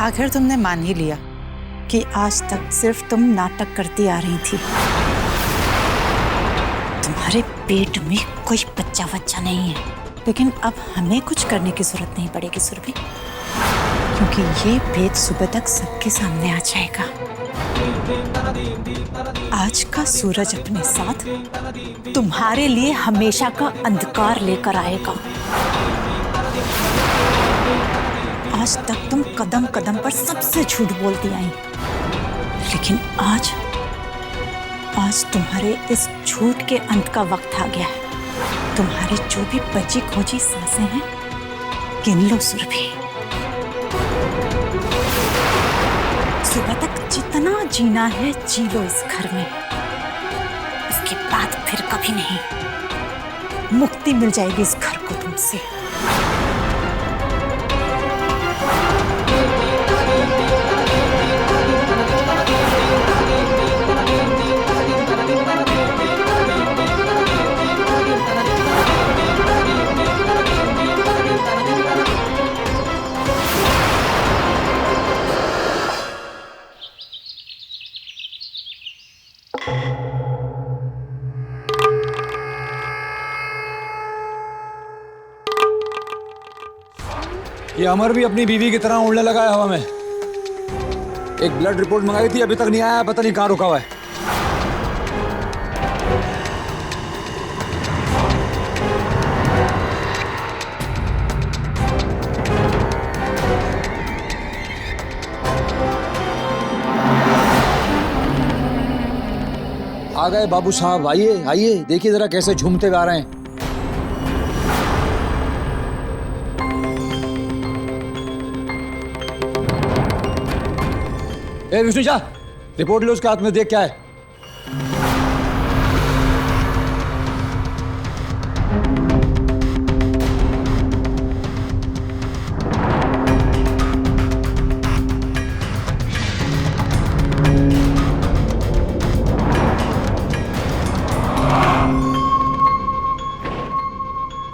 आखिर तुमने मान ही लिया कि आज तक सिर्फ तुम नाटक करती आ रही थी। तुम्हारे पेट में कोई बच्चा नहीं है, लेकिन अब हमें कुछ करने की जरूरत नहीं पड़ेगी सुरभि, क्योंकि ये भेद सुबह तक सबके सामने आ जाएगा। आज का सूरज अपने साथ तुम्हारे लिए हमेशा का अंधकार लेकर आएगा। आज तक तुम कदम कदम पर सबसे झूठ बोलती आई, लेकिन आज तुम्हारे इस झूठ के अंत का वक्त आ गया है। तुम्हारी जो भी बची खोजी सांसें हैं, गिन लो सुरभि। सुबह तक जितना जीना है जी लो इस घर में, उसके बाद फिर कभी नहीं। मुक्ति मिल जाएगी इस घर को तुमसे। ये अमर भी अपनी बीवी की तरह उड़ने लगा है हवा में। एक ब्लड रिपोर्ट मंगाई थी, अभी तक नहीं आया, पता नहीं कहाँ रुका हुआ है। आ गए बाबू साहब, आइए आइए, देखिए जरा कैसे झूमते हुए आ रहे हैं। ए विष्णु जा, रिपोर्ट लो उसके हाथ में, देख क्या है।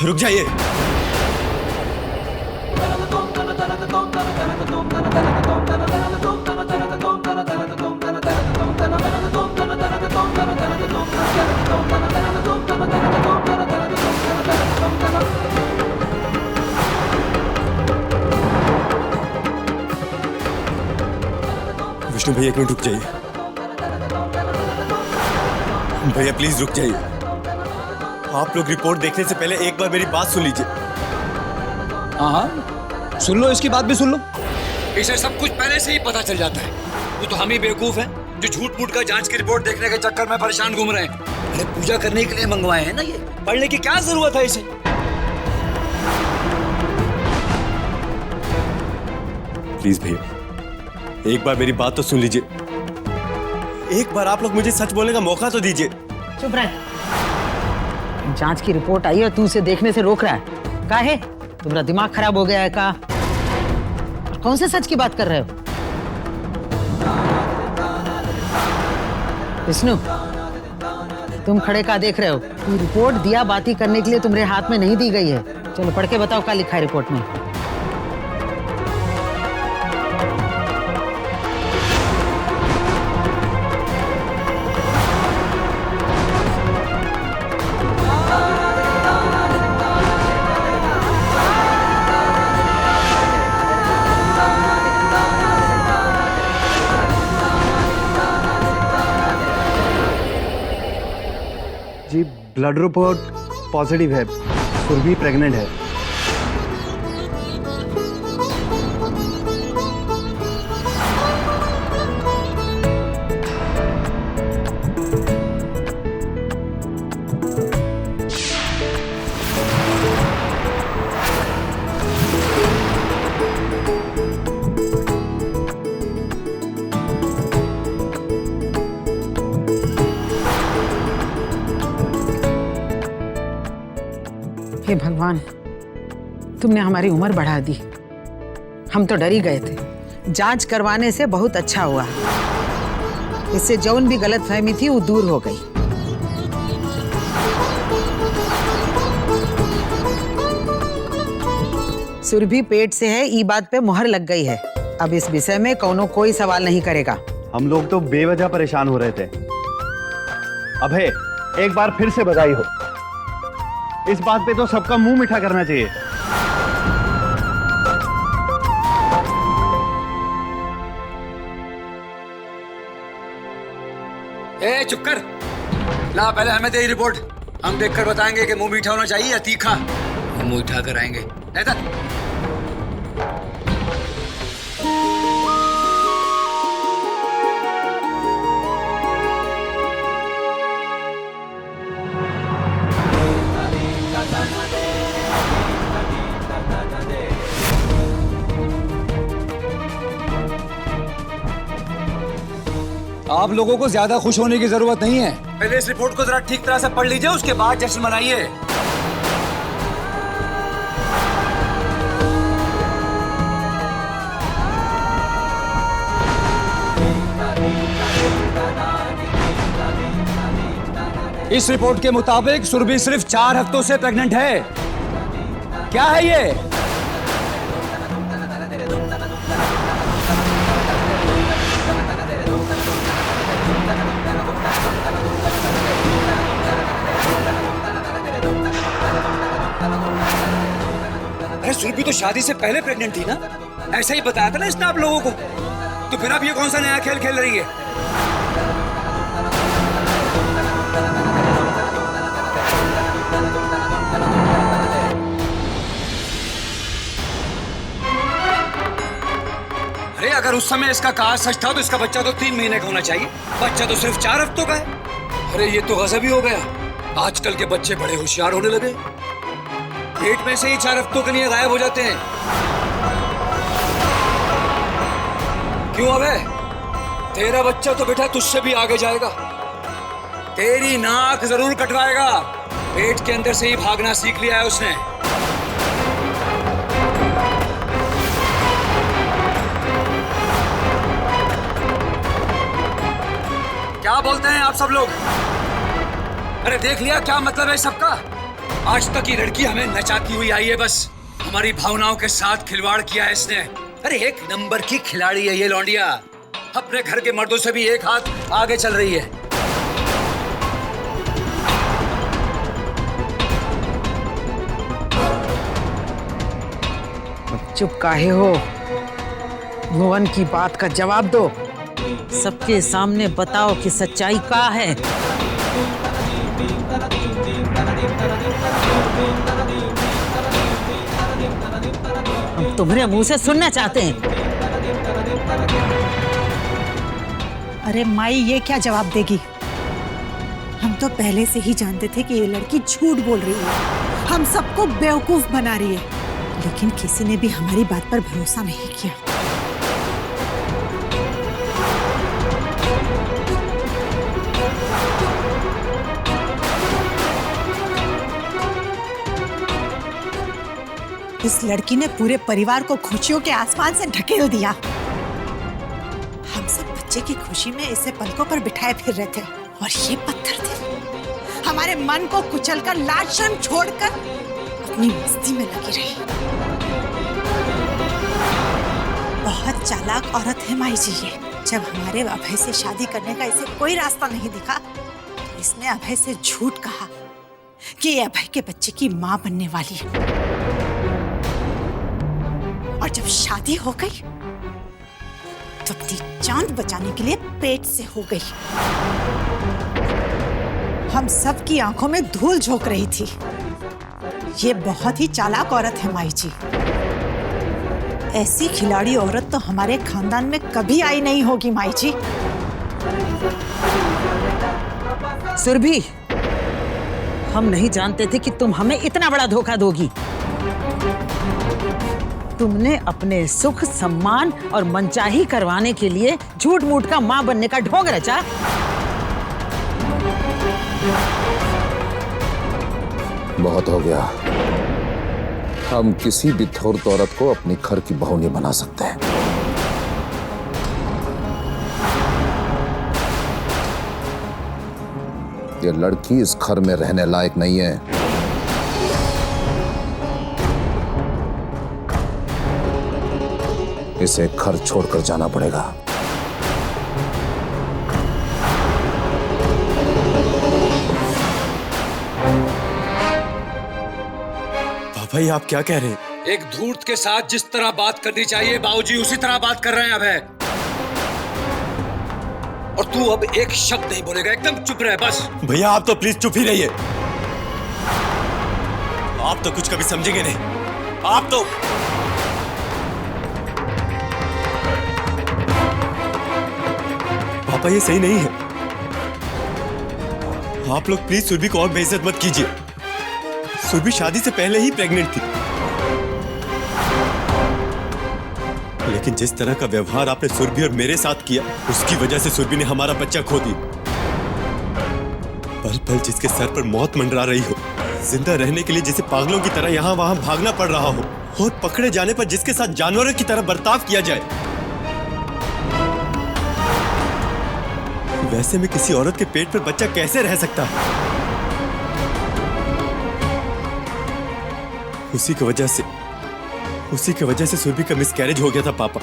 रुक जाइए। विष्णु भैया एक मिनट रुक जाइए। भैया प्लीज रुक जाइए। आप लोग रिपोर्ट देखने से पहले एक बार मेरी बात सुन लीजिए। हाँ सुन लो, इसकी बात भी सुन लो। इसे सब कुछ पहले से ही पता चल जाता है। वो तो हम ही बेवकूफ हैं जो झूठ मूठ का जांच की रिपोर्ट देखने के चक्कर में परेशान घूम रहे हैं। अरे पूजा करने के लिए मंगवाए हैं ना, ये पढ़ने की क्या जरूरत है इसे। प्लीज भैया एक बार मेरी बात तो सुन लीजिए। एक बार आप लोग मुझे सच बोलने का मौका तो दीजिए। चुप रह। जांच की रिपोर्ट आई है, तू उसे देखने से रोक रहा है। का है तुम्हारा दिमाग खराब हो गया है का? और कौन से सच की बात कर रहे हो? विष्णु तुम खड़े का देख रहे हो? ये रिपोर्ट दिया बाती करने के लिए तुम्हारे हाथ में नहीं दी गई है। चलो पढ़ के बताओ क्या लिखा है रिपोर्ट में। जी ब्लड रिपोर्ट पॉजिटिव है, सुरभि प्रेग्नेंट है। हे भगवान, तुमने हमारी उम्र बढ़ा दी। हम तो डर ही गए थे। जांच करवाने से बहुत अच्छा हुआ। इससे जौन भी गलतफहमी थी वो दूर हो गई। सुरभि पेट से है, ई बात पे मुहर लग गई है। अब इस विषय में कौनो कोई सवाल नहीं करेगा। हम लोग तो बेवजह परेशान हो रहे थे। अभय, एक बार फिर से बधाई हो। इस बात पे तो सबका मुंह मीठा करना चाहिए। ए चुप कर। ला पहले हमें दे रिपोर्ट। हम देखकर बताएंगे कि मुंह मीठा होना चाहिए या तीखा। हम मुंह उठा कर आएंगे। आप लोगों को ज्यादा खुश होने की जरूरत नहीं है। पहले इस रिपोर्ट को जरा ठीक तरह से पढ़ लीजिए, उसके बाद जश्न मनाइए। इस रिपोर्ट के मुताबिक सुरभि सिर्फ 4 हफ्तों से प्रेग्नेंट है। क्या है ये? अरे सुरभि तो शादी से पहले प्रेग्नेंट थी ना? ऐसा ही बताया था ना इसने आप लोगों को। तो फिर अब ये कौन सा नया खेल खेल रही है? अरे अगर उस समय इसका कहा सच था तो इसका बच्चा तो 3 महीने का होना चाहिए। बच्चा तो सिर्फ 4 हफ्तों का है। अरे ये तो गजब ही हो गया। आजकल के बच्चे बड़े होशियार होने लगे। पेट में से ही 4 हफ्तों के लिए गायब हो जाते हैं। क्यों अबे? तेरा बच्चा तो बेटा तुझसे भी आगे जाएगा। तेरी नाक जरूर कटवाएगा। पेट के अंदर से ही भागना सीख लिया है उसने। क्या बोलते हैं आप सब लोग? अरे देख लिया क्या मतलब है सबका? आज तक ये लड़की हमें नचाती हुई आई है, बस हमारी भावनाओं के साथ खिलवाड़ किया है इसने। अरे 1 नंबर की खिलाड़ी है ये लौंडिया। अपने घर के मर्दों से भी एक हाथ आगे चल रही है। चुप काहे हो? भुवन की बात का जवाब दो। सबके सामने बताओ कि सच्चाई क्या है। हम तुम्हारे मुंह से सुनना चाहते हैं। अरे माई, ये क्या जवाब देगी? हम तो पहले से ही जानते थे कि ये लड़की झूठ बोल रही है, हम सबको बेवकूफ बना रही है, लेकिन किसी ने भी हमारी बात पर भरोसा नहीं किया। इस लड़की ने पूरे परिवार को खुशियों के आसमान से ढकेल दिया। हम सब बच्चे की खुशी में इसे पलकों पर बिठाए फिर रहे थे, और ये पत्थर थे हमारे मन को कुचलकर, लाज शर्म छोड़कर अपनी मस्ती में लगी रही। बहुत चालाक औरत है माई जी ये। जब हमारे अभय से शादी करने का इसे कोई रास्ता नहीं दिखा तो इसने अभय से झूठ कहा कि ये अभय के बच्चे की मां बनने वाली है। और जब शादी हो गई तो अपनी जान बचाने के लिए पेट से हो गई। हम सब की आंखों में धूल झोंक रही थी। ये बहुत ही चालाक औरत है माई जी। ऐसी खिलाड़ी औरत तो हमारे खानदान में कभी आई नहीं होगी माई जी। सुरभि, हम नहीं जानते थे कि तुम हमें इतना बड़ा धोखा दोगी। तुमने अपने सुख, सम्मान और मनचाही करवाने के लिए झूठ मूठ का मां बनने का ढोंग रचा। बहुत हो गया। हम किसी भी धूर्त औरत को अपनी घर की बहू नहीं बना सकते। ये लड़की इस घर में रहने लायक नहीं है। इसे घर छोड़कर जाना पड़ेगा। पापा ये आप क्या कह रहे हैं? एक धूर्त के साथ जिस तरह बात करनी चाहिए बाबूजी उसी तरह बात कर रहे हैं अभय। और तू अब एक शब्द नहीं बोलेगा, एकदम चुप रहे बस। भैया आप तो प्लीज चुप ही रहिए। आप तो कुछ कभी समझेंगे नहीं। आप तो पापा ये सही नहीं है। आप लोग प्लीज सुरभि को और बेइज्जत मत कीजिए। सुरभि शादी से पहले ही प्रेग्नेंट थी, लेकिन जिस तरह का व्यवहार आपने सुरभि और मेरे साथ किया उसकी वजह से सुरभि ने हमारा बच्चा खो दिया। पल पल जिसके सर पर मौत मंडरा रही हो, जिंदा रहने के लिए जिसे पागलों की तरह यहाँ वहां भागना पड़ रहा हो, और पकड़े जाने पर जिसके साथ जानवरों की तरह बर्ताव किया जाए, वैसे में किसी औरत के पेट पर बच्चा कैसे रह सकता है? उसी की वजह से सुरभि का मिसकैरेज हो गया था पापा।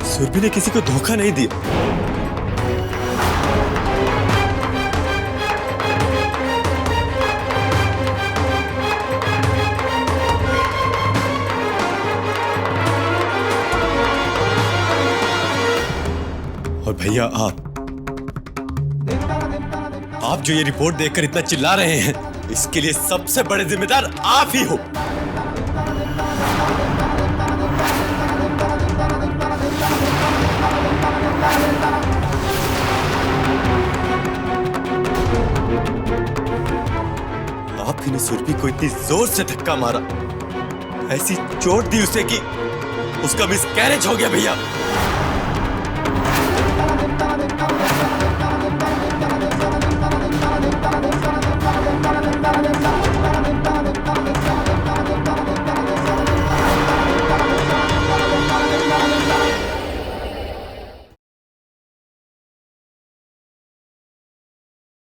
सुरभि ने किसी को धोखा नहीं दिया। और भैया आप जो ये रिपोर्ट देखकर इतना चिल्ला रहे हैं, इसके लिए सबसे बड़े जिम्मेदार आप ही हो। आप ही ने सुरभि को इतनी जोर से धक्का मारा, ऐसी चोट दी उसे कि उसका मिसकैरेज हो गया भैया।